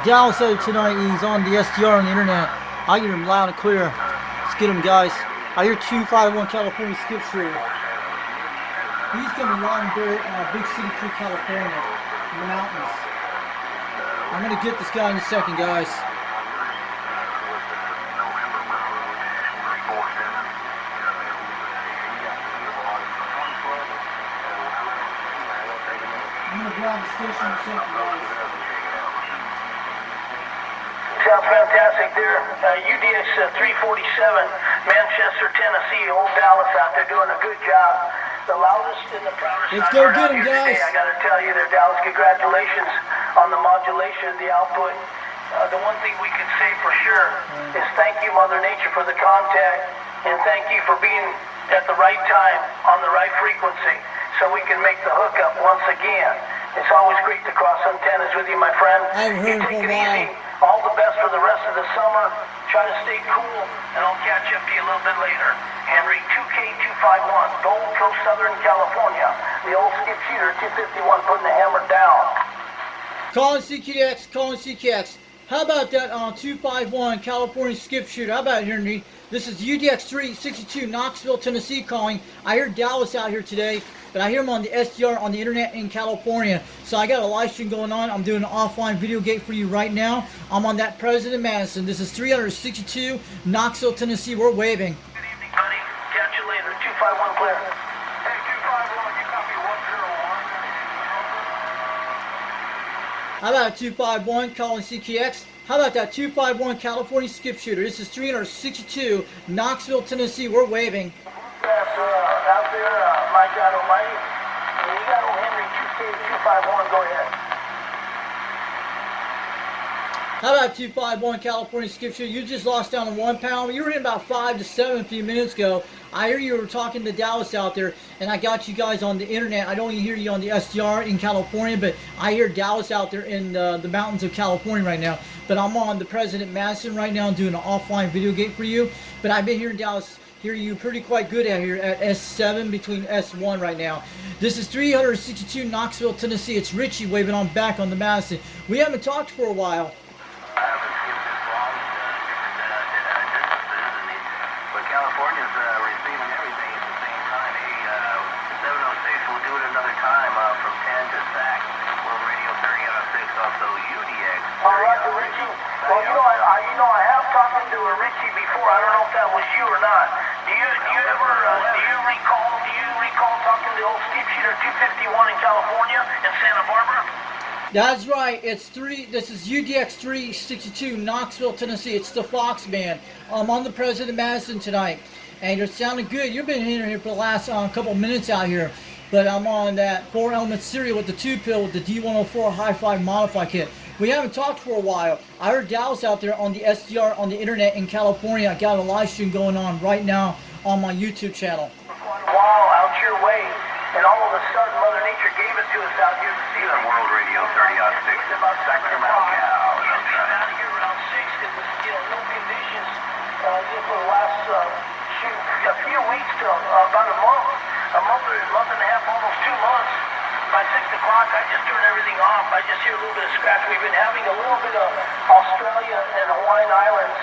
Dallas out tonight. He's on the SDR on the internet. I get him loud and clear. Let's get him, guys. I hear 251 California skip shooter. He's coming live in Big City Creek, California, in the mountains. I'm gonna get this guy in a second, guys. I'm gonna grab the station in a second, guys. Sounds fantastic there. UDX347, Manchester, Tennessee. Old Dallas out there doing a good job. The loudest and the proudest. Let's go get him, guys. I got to tell you there, Dallas, congratulations on the modulation, the output. The one thing we can say for sure is thank you, Mother Nature, for the contact, and thank you for being at the right time on the right frequency so we can make the hookup once again. It's always great to cross antennas with you, my friend. I haven't heard him for a while. All the best for the rest of the summer. Try to stay cool, and I'll catch up to you a little bit later. Henry 2K251, Gold Coast, Southern California. The old skip shooter 251 putting the hammer down. Calling CKX, calling CKX. How about that 251 California skip shooter? How about it, Henry? This is UDX362 Knoxville, Tennessee calling. I hear Dallas out here today, but I hear him on the SDR on the internet in California. So I got a live stream going on. I'm doing an offline video gate for you right now. I'm on that President Madison. This is 362 Knoxville, Tennessee. We're waving. Good evening, buddy. Catch you later. 251 clear. Hey, 251, you copy 101. How about 251 calling CKX? How about that 251 California skip shooter? This is 362 Knoxville, Tennessee. We're waving. That's out there, my God Almighty. And you got old Henry 2K251. Go ahead. How about 251 California skip shooter? You just lost down to 1 pound. You were in about 5 to 7 a few minutes ago. I hear you were talking to Dallas out there, and I got you guys on the internet. I don't even hear you on the SDR in California, but I hear Dallas out there in the mountains of California right now. But I'm on the President Madison right now doing an offline video gate for you. But I've been hearing Dallas hear you pretty quite good out here at S7 between S1 right now. This is 362 Knoxville, Tennessee. It's Richie waving on back on the Madison. We haven't talked for a while. California's receiving everything at the same time. Hey, 706, we'll do it another time from 10 to SAC. World Radio 30 out of 6, also UDX. All right, Richie. Well, I have talked to Richie before. I don't know if that was you or not. Do you recall talking to the old skip shooter 251 in California in Santa Barbara? That's right. This is UDX362 Knoxville, Tennessee. It's the Fox Band. I'm on the President Madison tonight, and you're sounding good. You've been here for the last couple minutes out here, but I'm on that 4-element serial with the 2-pill with the D104 Hi-Fi Modify Kit. We haven't talked for a while. I heard Dallas out there on the SDR on the internet in California. I got a live stream going on right now on my YouTube channel. Wow, out your way, and all of a sudden Mother Nature gave it to us out here. On World Radio 30 out of 6, about Sacramento, Cal. Out of here around 6, it was, no conditions for the last, a few weeks to about a month and a half, almost 2 months. By 6 o'clock, I just turned everything off. I just hear a little bit of scratch. We've been having a little bit of Australia and Hawaiian Islands,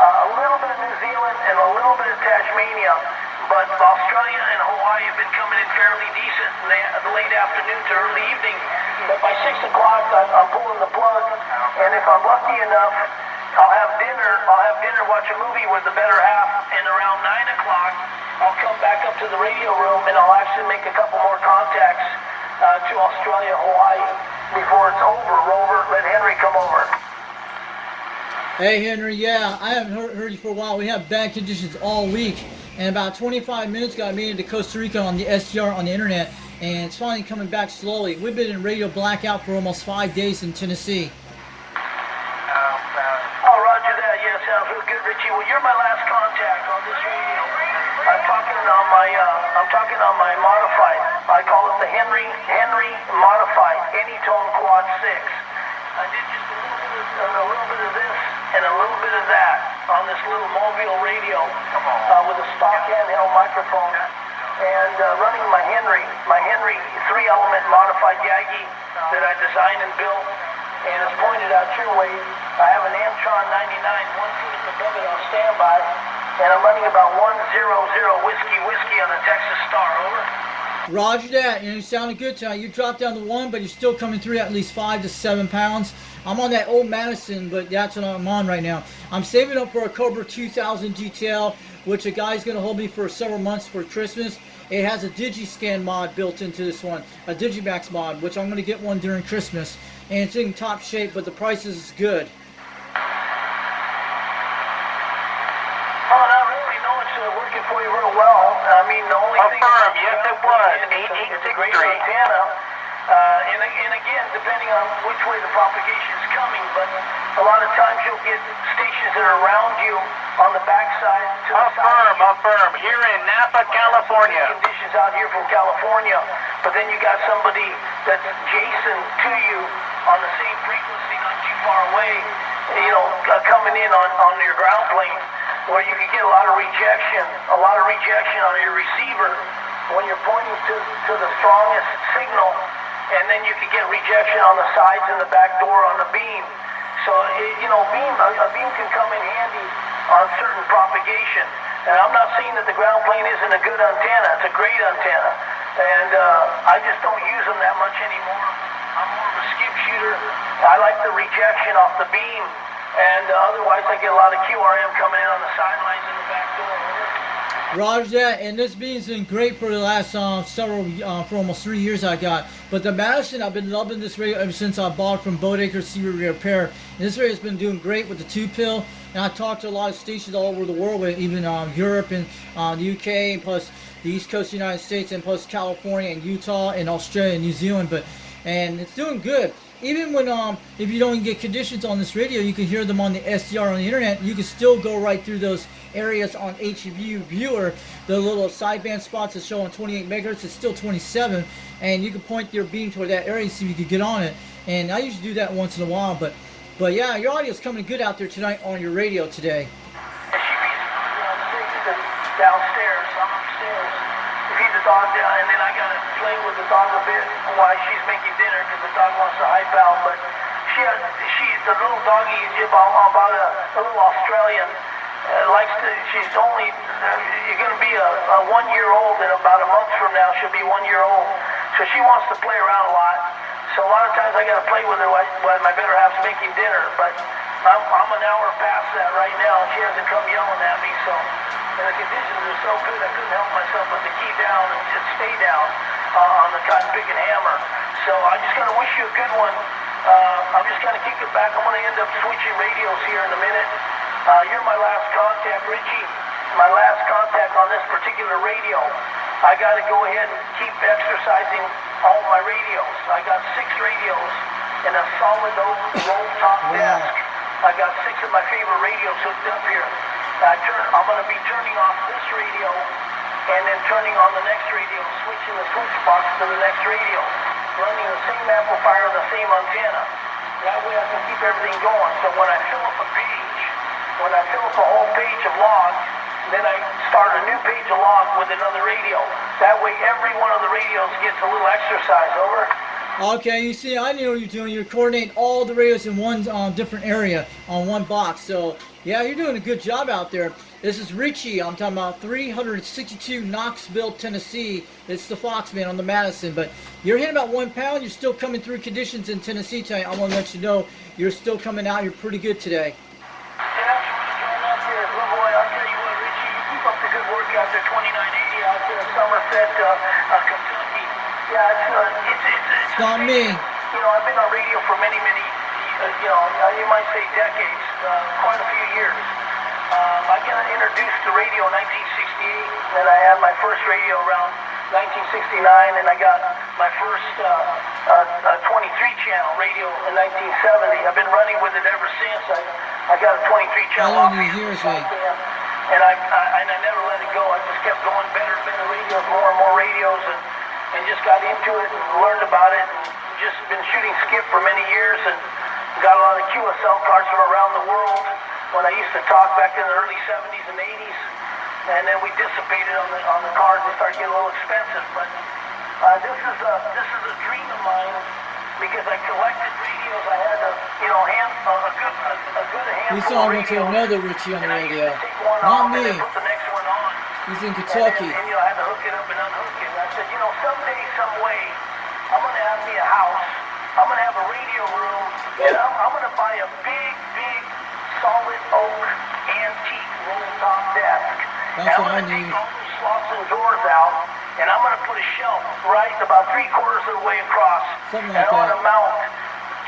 a little bit of New Zealand, and a little bit of Tasmania. But Australia and Hawaii have been coming in fairly decent in the late afternoon to early evening. But by 6 o'clock, I'm pulling the plug, and if I'm lucky enough, I'll have dinner, watch a movie with the better half, and around 9 o'clock, I'll come back up to the radio room, and I'll actually make a couple more contacts to Australia, Hawaii, before it's over. Rover, let Henry come over. Hey Henry, yeah, I haven't heard you for a while. We have bad conditions all week, and about 25 minutes ago I made it to Costa Rica on the SDR on the internet, and it's finally coming back slowly. We've been in radio blackout for almost 5 days in Tennessee. Oh, roger that. Yeah, sounds real good, Richie. Well, you're my last contact on this radio. I'm talking on my modified. I call it the Henry modified Anytone Quad 6. I did just a little bit of this and a little bit of that on this little mobile radio with a stock handheld microphone, and running my Henry 3-element modified Yagi that I designed and built. and it's pointed out your way. I have an Antron 99, 1 foot above it on standby, and I'm running about 100 whiskey on the Texas Star. Over. Roger that. You sounded good tonight. You dropped down to 1, but you're still coming through at least 5 to 7 pounds. I'm on that old Madison, but that's what I'm on right now. I'm saving up for a Cobra 2000 GTL, which a guy's going to hold me for several months for Christmas. It has a DigiScan mod built into this one, a Digimax mod, which I'm going to get one during Christmas. And it's in top shape, but the price is good. Oh, not really. No, it's working for you real well. I mean, the only thing... Affirm, yes it was, It's a great 8863. antenna. And again, depending on which way the propagation is coming, but a lot of times you'll get stations that are around you on the backside to the side. Affirm. Here in Napa, California. Conditions out here from California, but then you got somebody that's adjacent to you on the same frequency, not too far away, coming in on your ground plane, where you can get a lot of rejection on your receiver when you're pointing to the strongest signal, and then you can get rejection on the sides and the back door on the beam. So, a beam can come in handy on certain propagation. And I'm not saying that the ground plane isn't a good antenna. It's a great antenna. And I just don't use them that much anymore. I'm more of a skip shooter. I like the rejection off the beam. And otherwise, I get a lot of QRM coming in on the sidelines and the back door. Roger that, and this beam's been great for the last for almost 3 years I got. But the Madison, I've been loving this radio ever since I bought it from Boatacre Seaweed Repair. And this radio's been doing great with the 2-pill. And I talked to a lot of stations all over the world, with even Europe and the UK, and plus the East Coast of the United States, and plus California and Utah and Australia and New Zealand. And it's doing good. Even when if you don't get conditions on this radio, you can hear them on the SDR on the internet. You can still go right through those areas on HVU viewer. The little sideband spots that show on 28 megahertz, it's still 27, and you can point your beam toward that area and see if you can get on it. And I usually do that once in a while, but yeah, your audio's coming good out there tonight on your radio today. Downstairs, I'm upstairs. Feed the dog down, and then I gotta play with the dog a bit while she's making dinner, because the dog wants to hype out. But the little doggy is about a little Australian. She's only, you're gonna be a 1-year-old, and about a month from now she'll be 1 year old. So she wants to play around a lot. So a lot of times I gotta play with her while my better half's making dinner. But I'm an hour past that right now, and she hasn't come yelling at me. So, and the conditions are so good, I couldn't help myself but to key down and just stay down on the cotton picking hammer. So I'm just gonna wish you a good one. I'm just gonna kick it back. I'm gonna end up switching radios here in a minute. You're my last contact, Richie. My last contact on this particular radio. I got to go ahead and keep exercising all my radios. I got 6 radios in a solid oak roll top desk. I got 6 of my favorite radios hooked up here. I'm going to be turning off this radio and then turning on the next radio, switching the switch box to the next radio, running the same amplifier and the same antenna. That way I can keep everything going. So when I fill up a whole page of logs, then I start a new page of logs with another radio. That way every one of the radios gets a little exercise. Over. Okay, you see, I knew what you're doing. You're coordinating all the radios in one different area on one box. So, yeah, you're doing a good job out there. This is Richie. I'm talking about 362 Knoxville, Tennessee. It's the Foxman on the Madison. But you're hitting about 1 pound. You're still coming through conditions in Tennessee tonight. I want to let you know you're still coming out. You're pretty good today. Out there, 2980 out there in Somerset, Kentucky. Yeah, it's not me. I've been on radio for many, you might say decades, quite a few years. I got introduced to radio in 1968, and I had my first radio around 1969, and I got my first 23-channel radio in 1970. I've been running with it ever since. I got a 23-channel. How long do you hear me? And I never let it go. I just kept going better and better radios, more and more radios, and just got into it and learned about it. And just been shooting skip for many years, and got a lot of QSO cards from around the world when I used to talk back in the early 70s and 80s. And then we dissipated on the cards and started getting a little expensive. But this is a dream of mine. because I collected radios. I had a, you know, a good handful He's of talking to radios. another Richie on the And I used radio. to take one Not off and me. then put the next one on. He's in And, Kentucky. then, and you know, I had to hook it up and unhook it. And I said, you know, someday, some way, I'm going to have me a house. I'm going to have a radio room. And I'm going to buy a big, solid oak, antique roll-top desk. That's and what I I'm going to need. take all the slots and doors out. And I'm going to put a shelf right about 3/4 of the way across. Something and like I'm going that. to mount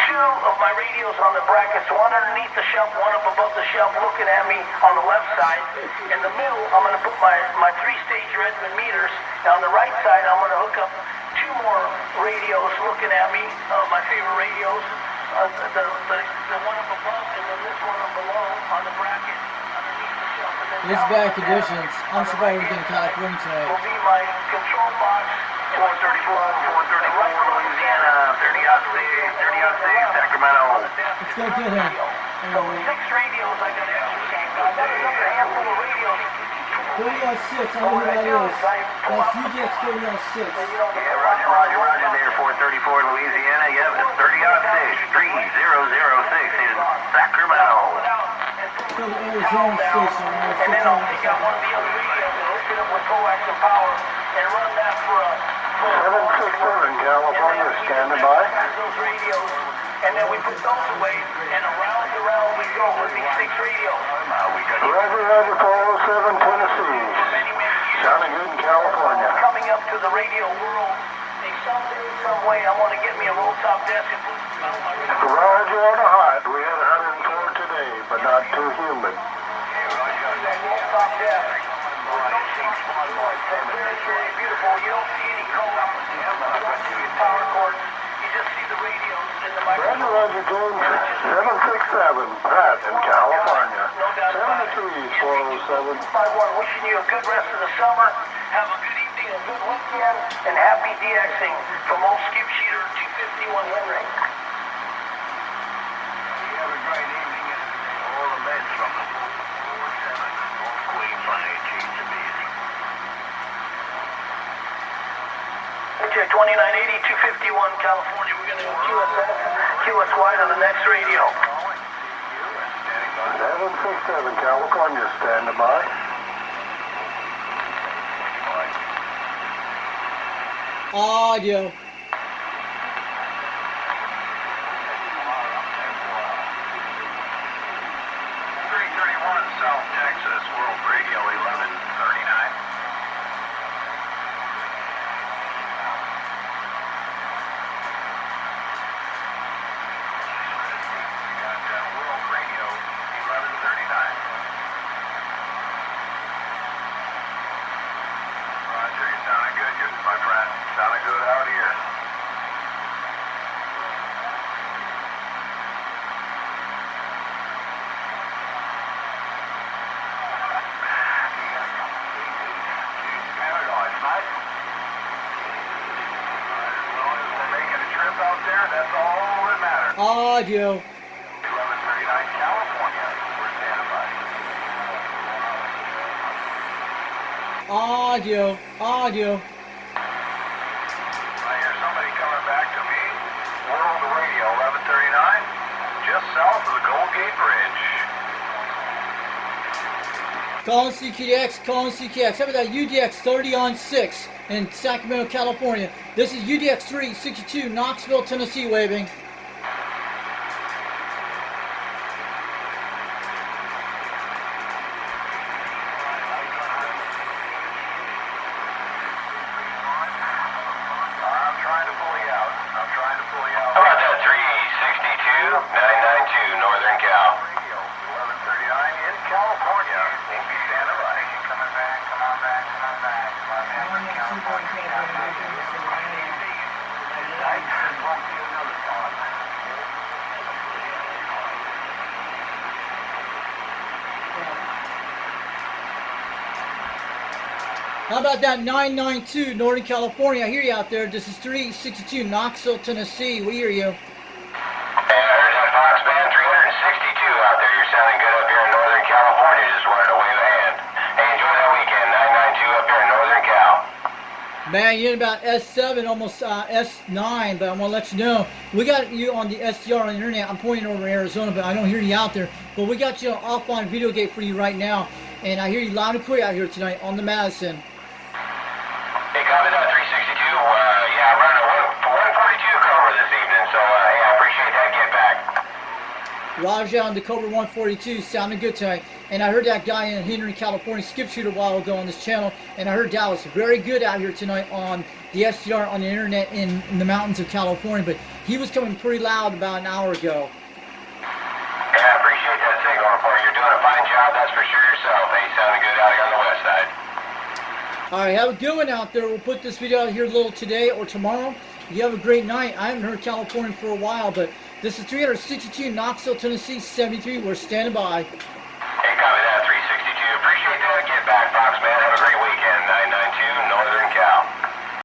2 of my radios on the brackets, one underneath the shelf, one up above the shelf looking at me on the left side. In the middle, I'm going to put my 3-stage Redmond meters. And on the right side, I'm going to hook up 2 more radios looking at me, my favorite radios. The one up above and then this one up below on the bracket underneath the shelf. And then It's down bad on the conditions. desk, I'm on the surprised we right-hand didn't side California tonight. will be my control box. 434, Louisiana, 30-6, Sacramento. Let's go get him. So 6 radios I got exercise. I've got another handful of radios. 30-6, I know who that is. That's UDX 30-6. Yeah, Roger there, 434 Louisiana. Yep, it's 30-6, 3006 in Sacramento. Go to Arizona Station. And then I'll take out one of the other radios and hook it up with coax and power and run that for a 767 California, standing by. those radios, and then we put those away, and around we go with these 6 radios. Roger, 407 Tennessee. Many years. Sounding good in California. Coming up to the radio world, and someday, some way, I want to get me a roll-top desk and put my radio. Roger on a hot. We had 104 today, but not too humid. Roll-top desk. Very beautiful. You don't see any cones. You don't see any power cords. You just see the radios in the microphone. Roger, James, 767 Pat in California. 73 407. 5-1, wishing you a good rest of the summer. Have a good evening, a good weekend, and happy DXing from old Skip Sheeter 251 Henry. You have a great evening, and all the best from the 447 Old Queen Flying Cheese to be. Okay, 2980, 251 California. We're going to go QSY to the next radio. 767 California, standing by. Audio. 331 South Texas, World Radio 1139. World Radio 1139. Roger, you sounding good, my friend. Sounding good out here. Paradise, mate. As long as we're making a trip out there, that's all that matters. Audio. 1139 California. We're standing by. Audio. I hear somebody coming back to me. World Radio 1139, just south of the Gold Gate Bridge. Calling CQDX, calling CQX. How about that UDX 30-6 in Sacramento, California? This is UDX362 Knoxville, Tennessee waving. I'm trying to pull you out. How about that 362 992 Northern Cal? Radio 1139 in California. We'll be standing by. Coming back, come on back. How about that 992 Northern California? I hear you out there. This is 362 Knoxville, Tennessee. We hear you. Hey, I heard that Fox Band 362 out there. You're sounding good up here in Northern California. Just wanted to wave a hand. Hey, enjoy that weekend. 992 up here in Northern Cal. Man, you're in about S7, almost S9, but I'm going to let you know, we got you on the SDR on the internet. I'm pointing over Arizona, but I don't hear you out there. But we got you on offline video gate for you right now, and I hear you loud and clear out here tonight on the Madison. Hey, copy that, 362. Yeah, I'm running a 142 cover this evening, so yeah, I appreciate that get back. Roger on the Cobra 142, sounding good tonight. And I heard that guy in Henry, California, skip shoot a while ago on this channel, and I heard Dallas very good out here tonight on the SDR on the internet in the mountains of California, but he was coming pretty loud about an hour ago. Yeah, I appreciate that signal report. You're doing a fine job, that's for sure yourself. Hey, sounding good out here on the west side. All right, have a good one out there. We'll put this video out here a little today or tomorrow. You have a great night. I haven't heard California for a while, but this is 362 Knoxville, Tennessee, 73. We're standing by.